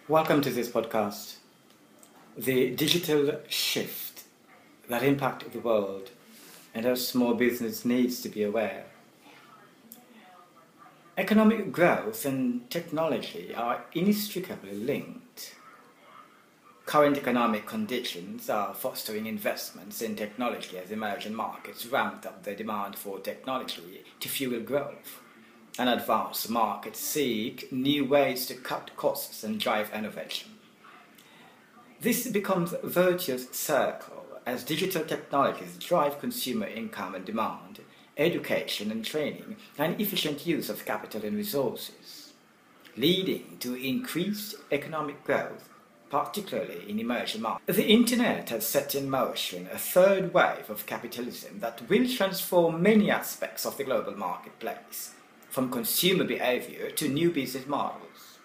Welcome to this podcast. The digital shift that impacts the world and how small business needs to be aware. Economic growth and technology are inextricably linked. Current economic conditions are fostering investments in technology as emerging markets ramp up their demand for technology to fuel growth. And advanced markets seek new ways to cut costs and drive innovation. This becomes a virtuous circle as digital technologies drive consumer income and demand, education and training, and efficient use of capital and resources, leading to increased economic growth, particularly in emerging markets. The internet has set in motion a third wave of capitalism that will transform many aspects of the global marketplace, from consumer behavior to new business models.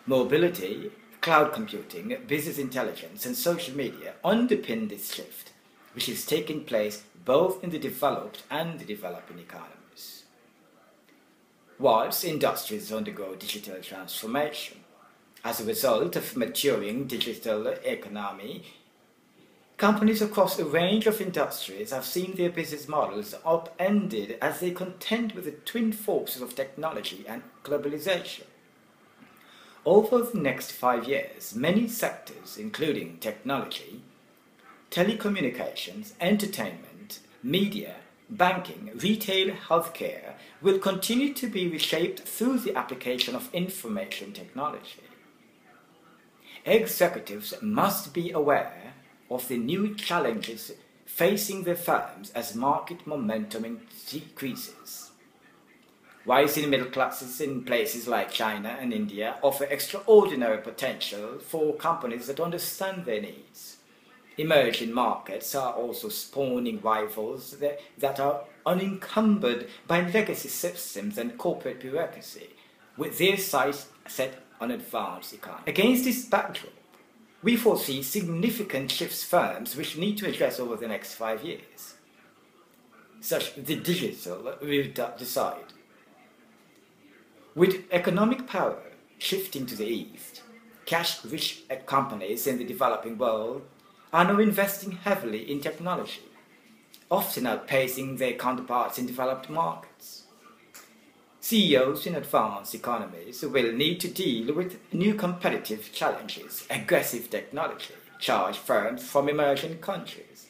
Mobility, cloud computing, business intelligence, and social media underpin this shift, which is taking place both in the developed and the developing economies. Whilst industries undergo digital transformation, as a result of maturing digital economy, companies across a range of industries have seen their business models upended as they contend with the twin forces of technology and globalization. Over the next 5 years, many sectors, including technology, telecommunications, entertainment, media, banking, retail, healthcare, will continue to be reshaped through the application of information technology. Executives must be aware of the new challenges facing their firms as market momentum decreases. Rising middle classes in places like China and India offer extraordinary potential for companies that understand their needs. Emerging markets are also spawning rivals that are unencumbered by legacy systems and corporate bureaucracy, with their sights set on advanced economy. Against this backdrop, we foresee significant shifts firms which need to address over the next 5 years. Such the digital will decide. With economic power shifting to the east, cash-rich companies in the developing world are now investing heavily in technology, often outpacing their counterparts in developed markets. CEOs in advanced economies will need to deal with new competitive challenges. Aggressive technology charge firms from emerging countries.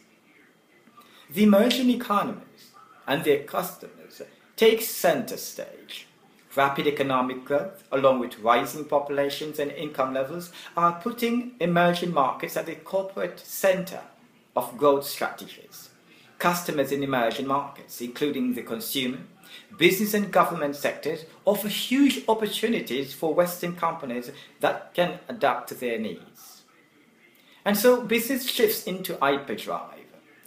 The emerging economies and their customers take center stage. Rapid economic growth, along with rising populations and income levels, are putting emerging markets at the corporate center of growth strategies. Customers in emerging markets, including the consumer, business and government sectors, offer huge opportunities for Western companies that can adapt to their needs. And so business shifts into hyperdrive.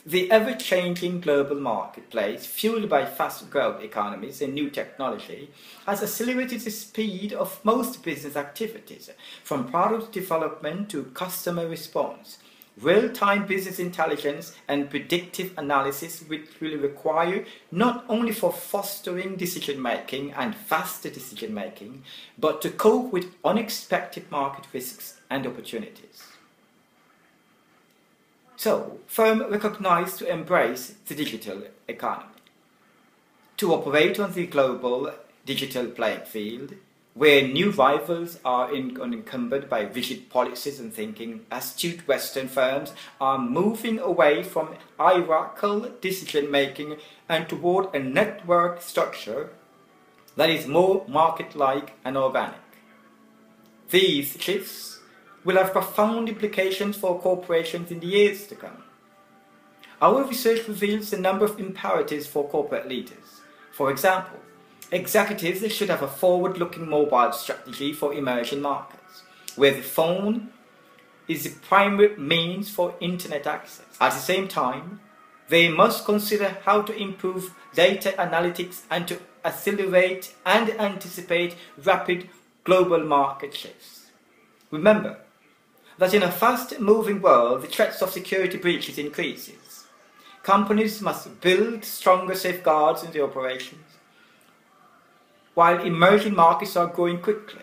The ever-changing global marketplace, fueled by fast-growth economies and new technology, has accelerated the speed of most business activities, from product development to customer response. Real-time business intelligence and predictive analysis which will require not only for fostering decision-making and faster decision-making, but to cope with unexpected market risks and opportunities. So, firms recognize to embrace the digital economy, to operate on the global digital playing field, where new rivals are unencumbered by rigid policies and thinking. Astute Western firms are moving away from hierarchical decision-making and toward a network structure that is more market-like and organic. These shifts will have profound implications for corporations in the years to come. Our research reveals a number of imperatives for corporate leaders. For example, executives should have a forward-looking mobile strategy for emerging markets, where the phone is the primary means for internet access. At the same time, they must consider how to improve data analytics and to accelerate and anticipate rapid global market shifts. Remember that in a fast-moving world, the threats of security breaches increases. Companies must build stronger safeguards in their operations, while emerging markets are growing quickly.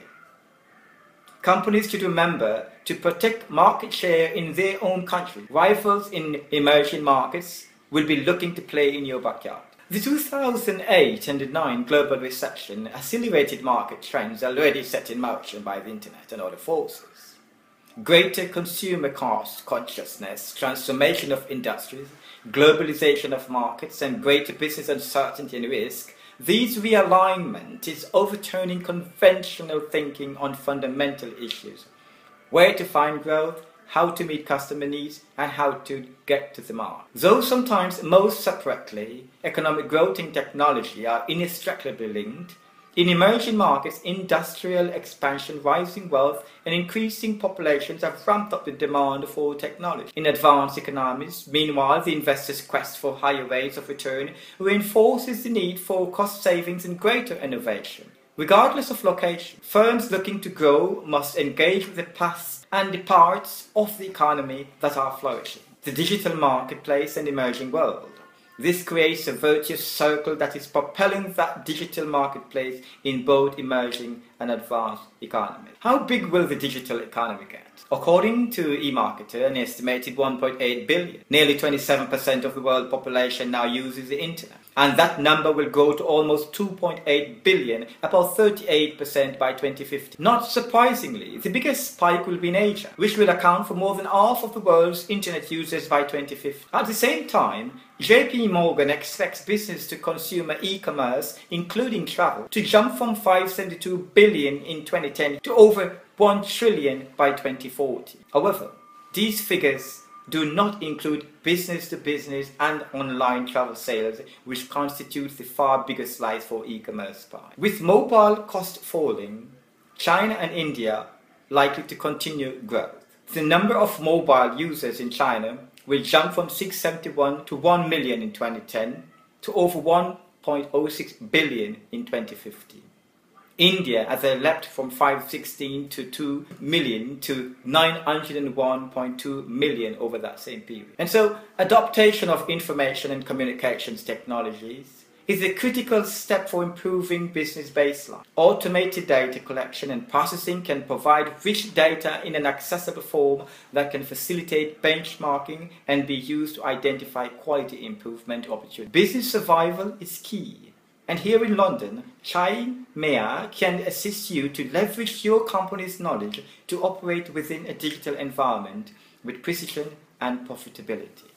Companies should remember to protect market share in their own country. Rivals in emerging markets will be looking to play in your backyard. The 2008 and 2009 global recession accelerated market trends already set in motion by the internet and other forces. Greater consumer cost consciousness, transformation of industries, globalization of markets, and greater business uncertainty and risk. These realignment is overturning conventional thinking on fundamental issues. Where to find growth, how to meet customer needs, and how to get to the market. Though sometimes most separately, economic growth and technology are inextricably linked, in emerging markets, industrial expansion, rising wealth, and increasing populations have ramped up the demand for technology. In advanced economies, meanwhile, the investors' quest for higher rates of return reinforces the need for cost savings and greater innovation. Regardless of location, firms looking to grow must engage with the past and the parts of the economy that are flourishing. The digital marketplace and emerging world. This creates a virtuous circle that is propelling that digital marketplace in both emerging and advanced economies. How big will the digital economy get? According to eMarketer, an estimated 1.8 billion. Nearly 27% of the world population now uses the internet. And that number will grow to almost 2.8 billion, about 38% by 2050. Not surprisingly, the biggest spike will be in Asia, which will account for more than half of the world's internet users by 2050. At the same time, JP Morgan expects business to consumer e-commerce, including travel, to jump from 572 billion in 2010 to over 1 trillion by 2040. However, these figures do not include business-to-business and online travel sales, which constitutes the far bigger slice for e-commerce pie. With mobile cost falling, China and India likely to continue growth. The number of mobile users in China will jump from 671 to 1 million in 2010 to over 1.06 billion in 2050. India has leapt from 516 to 2 million to 901.2 million over that same period. And so, adaptation of information and communications technologies is a critical step for improving business baseline. Automated data collection and processing can provide rich data in an accessible form that can facilitate benchmarking and be used to identify quality improvement opportunities. Business survival is key. And here in London, Shahin Miah can assist you to leverage your company's knowledge to operate within a digital environment with precision and profitability.